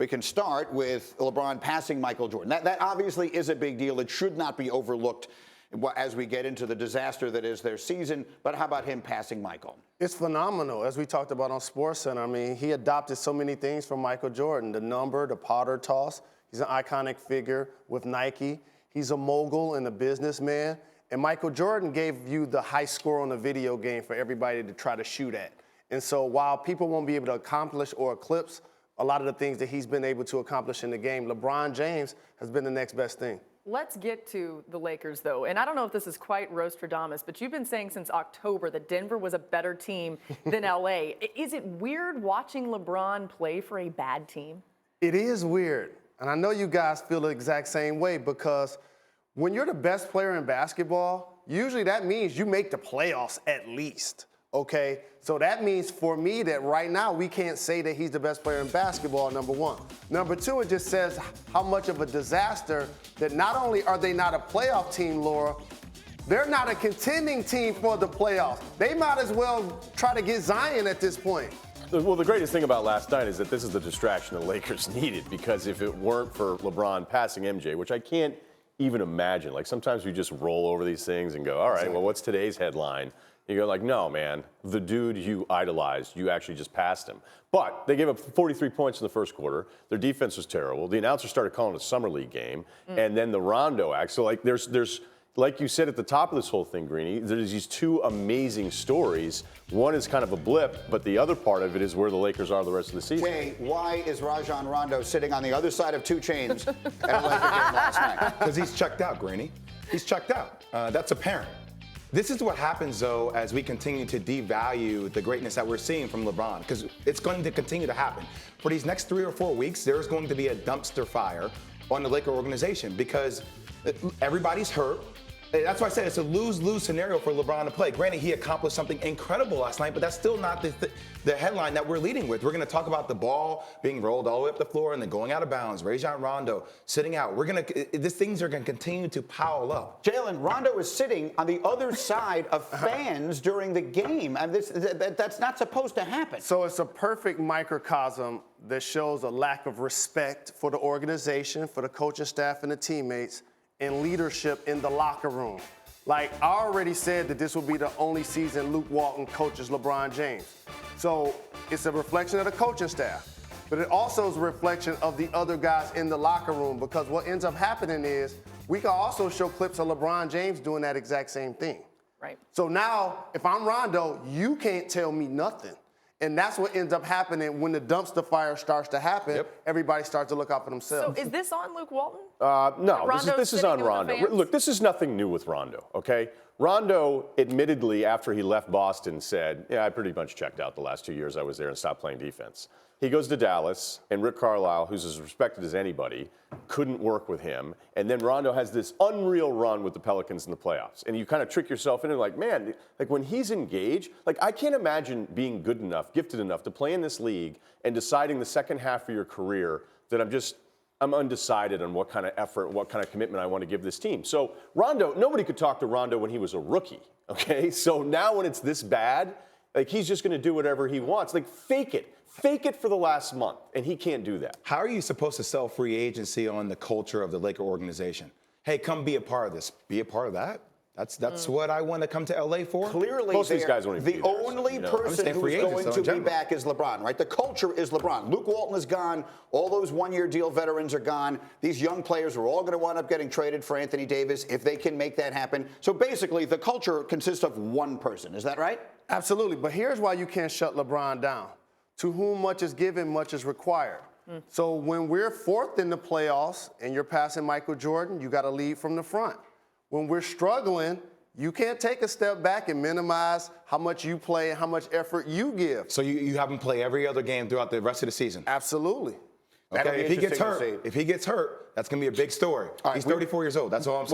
We can start with LeBron passing Michael Jordan. That obviously is a big deal. It should not be overlooked as we get into the disaster that is their season. But how about him passing Michael? It's phenomenal. As we talked about on SportsCenter, I mean, he adopted so many things from Michael Jordan. The number, the Potter toss. He's an iconic figure with Nike. He's a mogul and a businessman. And Michael Jordan gave you the high score on a video game for everybody to try to shoot at. And so while people won't be able to accomplish or eclipse a lot of the things that he's been able to accomplish in the game, LeBron James has been the next best thing. Let's get to the Lakers, though. And I don't know if this is quite Rostradamus, but you've been saying since October that Denver was a better team than L.A. Is it weird watching LeBron play for a bad team? It is weird. And I know you guys feel the exact same way, because when you're the best player in basketball, usually that means you make the playoffs at least. Okay, so that means for me that right now we can't say that he's the best player in basketball, number one. Number two, it just says how much of a disaster that not only are they not a playoff team, Laura, they're not a contending team for the playoffs. They might as well try to get Zion at this point. Well, the greatest thing about last night is that this is the distraction the Lakers needed, because if it weren't for LeBron passing MJ, which I can't even imagine, like sometimes we just roll over these things and go, all right, well, what's today's headline? You go like, no, man, the dude you idolized, you actually just passed him. But they gave up 43 points in the first quarter. Their defense was terrible. The announcer started calling it a summer league game. And then the Rondo act. So like there's like you said at the top of this whole thing, Greeny, there's these two amazing stories. One is kind of a blip, but the other part of it is where the Lakers are the rest of the season. Jay, why is Rajon Rondo sitting on the other side of 2 chains at a Laker game last night? Because he's checked out, Greeny. He's checked out. That's apparent. This is what happens, though, as we continue to devalue the greatness that we're seeing from LeBron, because it's going to continue to happen. For these next 3 or 4 weeks, there's going to be a dumpster fire on the Laker organization because everybody's hurt. That's why I said it's a lose-lose scenario for LeBron to play. Granted, he accomplished something incredible last night, but that's still not the headline that we're leading with. We're going to talk about the ball being rolled all the way up the floor and then going out of bounds. Rajon Rondo sitting out. These things are going to continue to pile up. Jalen, Rondo is sitting on the other side of fans during the game, and that's not supposed to happen. So it's a perfect microcosm that shows a lack of respect for the organization, for the coaching staff and the teammates, and leadership in the locker room. Like, I already said that this will be the only season Luke Walton coaches LeBron James. So it's a reflection of the coaching staff, but it also is a reflection of the other guys in the locker room, because what ends up happening is we can also show clips of LeBron James doing that exact same thing. Right. So now, if I'm Rondo, you can't tell me nothing. And that's what ends up happening when the dumpster fire starts to happen. Yep. Everybody starts to look out for themselves. So is this on Luke Walton? No, this is on Rondo. Look, this is nothing new with Rondo, okay? Rondo, admittedly, after he left Boston, said, yeah, I pretty much checked out the last 2 years I was there and stopped playing defense. He goes to Dallas, and Rick Carlisle, who's as respected as anybody, couldn't work with him. And then Rondo has this unreal run with the Pelicans in the playoffs. And you kind of trick yourself into like, man, like when he's engaged, like I can't imagine being good enough, gifted enough to play in this league and deciding the second half of your career that I'm undecided on what kind of effort, what kind of commitment I want to give this team. So Rondo, nobody could talk to Rondo when he was a rookie, okay? So now when it's this bad, like he's just going to do whatever he wants. Like fake it. Fake it for the last month, and he can't do that. How are you supposed to sell free agency on the culture of the Laker organization? Hey, come be a part of this. Be a part of that? That's what I want to come to L.A. for? Clearly, most of these guys won't even the only person who's going to be back is LeBron, right? The culture is LeBron. Luke Walton is gone. All those one-year deal veterans are gone. These young players are all going to wind up getting traded for Anthony Davis if they can make that happen. So basically, the culture consists of one person. Is that right? Absolutely. But here's why you can't shut LeBron down. To whom much is given, much is required. So when we're fourth in the playoffs and you're passing Michael Jordan, you got to lead from the front. When we're struggling, you can't take a step back and minimize how much you play and how much effort you give. So you have him play every other game throughout the rest of the season? Absolutely. Okay, if he gets hurt, that's going to be a big story. He's 34 years old. That's all I'm saying.